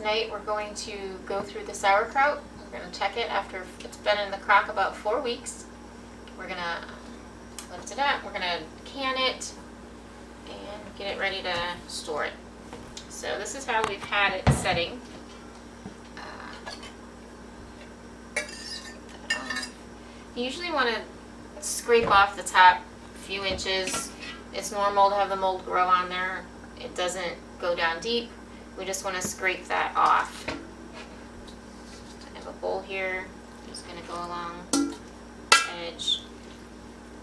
Tonight we're going to go through the sauerkraut. We're going to check it after it's been in the crock about 4 weeks. We're going to lift it up, we're going to can it, and get it ready to store it. So this is how we've had it setting. You usually want to scrape off the top few inches. It's normal to have the mold grow on there. It doesn't go down deep. We just want to scrape that off. I have a bowl here. I'm just going to go along the edge.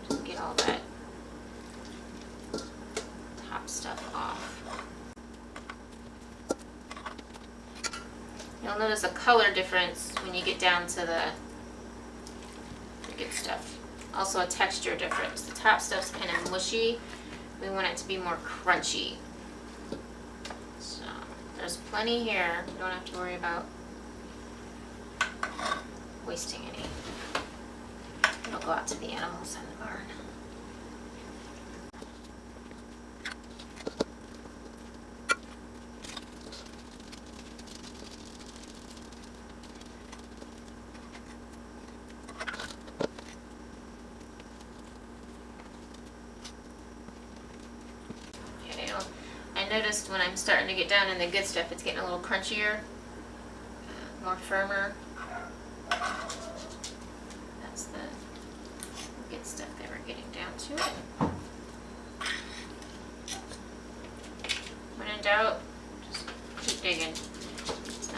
Just get all that top stuff off. You'll notice a color difference when you get down to the good stuff. Also a texture difference. The top stuff's kind of mushy. We want it to be more crunchy. So there's plenty here. You don't have to worry about wasting any. It'll go out to the animals in the barn. I noticed when I'm starting to get down in the good stuff, it's getting a little crunchier, more firmer. That's the good stuff that we're getting down to it. When in doubt, just keep digging. It's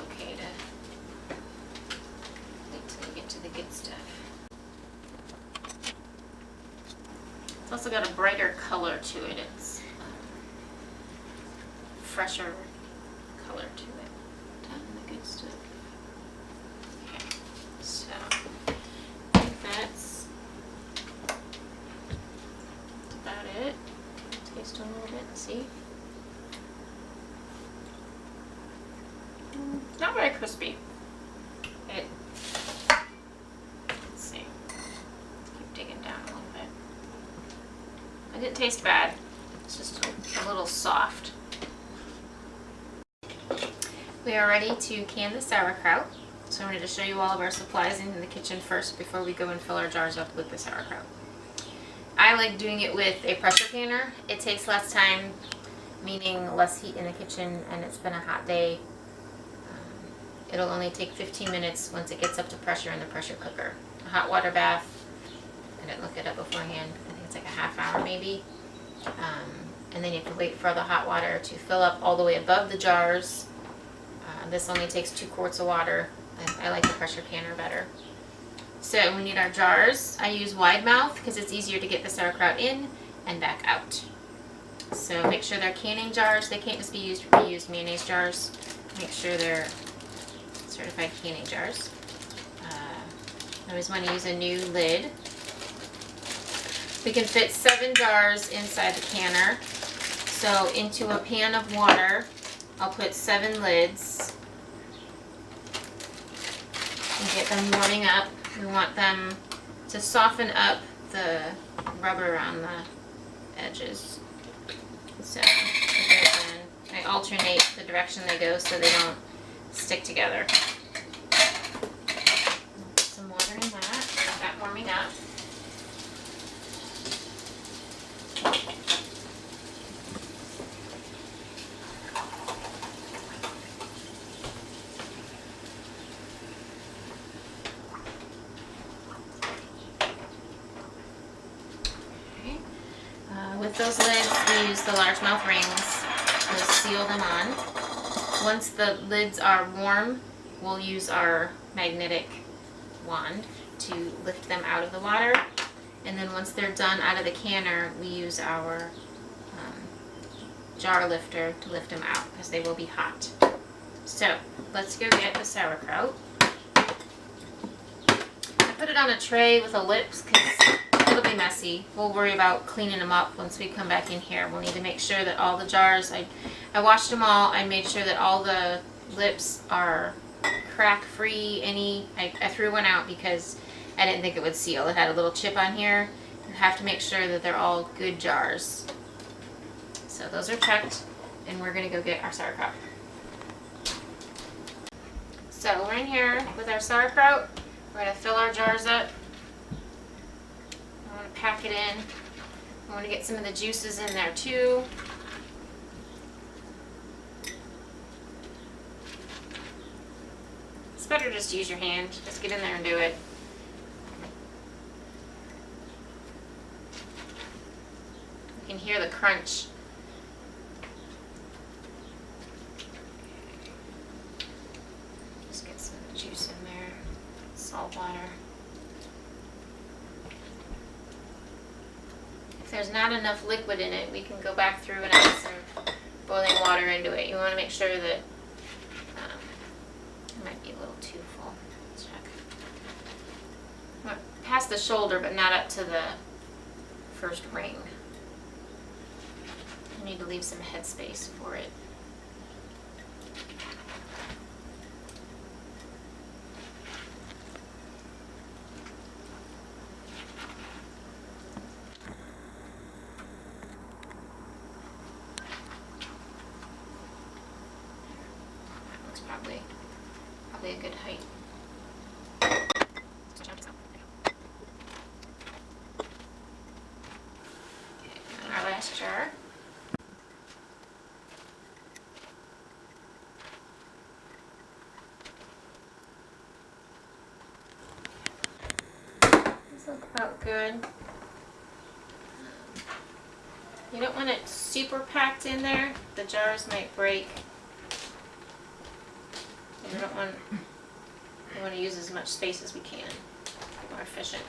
okay to wait till you get to the good stuff. It's also got a brighter color to it. It's fresher color to it down in the good stuff. Okay, so I think that's about it. Taste a little bit and see. Not very crispy. Let's see. Keep digging down a little bit. It didn't taste bad. It's just a little soft. We are ready to can the sauerkraut. So I wanted to show you all of our supplies in the kitchen first before we go and fill our jars up with the sauerkraut. I like doing it with a pressure canner. It takes less time, meaning less heat in the kitchen, and it's been a hot day. It'll only take 15 minutes once it gets up to pressure in the pressure cooker. A hot water bath, I didn't look it up beforehand, I think it's like a half hour maybe. And then you have to wait for the hot water to fill up all the way above the jars. This only takes 2 quarts of water. I like the pressure canner better. So we need our jars. I use wide mouth because it's easier to get the sauerkraut in and back out. So make sure they're canning jars. They can't just be used for reused mayonnaise jars. Make sure they're certified canning jars. I always want to use a new lid. We can fit 7 jars inside the canner. So into a pan of water, I'll put 7 lids and get them warming up. We want them to soften up the rubber around the edges. So I alternate the direction they go so they don't stick together. Put some water in that. Get that warming up. With those lids, we use the largemouth rings to seal them on. Once the lids are warm, we'll use our magnetic wand to lift them out of the water. And then once they're done out of the canner, we use our jar lifter to lift them out because they will be hot. So let's go get the sauerkraut. I put it on a tray with a lip because it'll be messy. We'll worry about cleaning them up once we come back in here. We'll need to make sure that all the jars, I washed them all. I made sure that all the lips are crack free. I threw one out because I didn't think it would seal. It had a little chip on here. You have to make sure that they're all good jars. So those are checked, and we're gonna go get our sauerkraut. So we're in here with our sauerkraut. We're gonna fill our jars up. I wanna pack it in. I wanna get some of the juices in there too. It's better just to use your hand. Just get in there and do it. You can hear the crunch. Just get some juice in there. Salt water. If there's not enough liquid in it, we can go back through and add some boiling water into it. You want to make sure that it might be a little too full. Let's check. Past the shoulder, but not up to the first ring. I need to leave some headspace for it. That's probably a good height. Our last jar. These look about good. You don't want it super packed in there. The jars might break. You want to use as much space as we can. More efficient.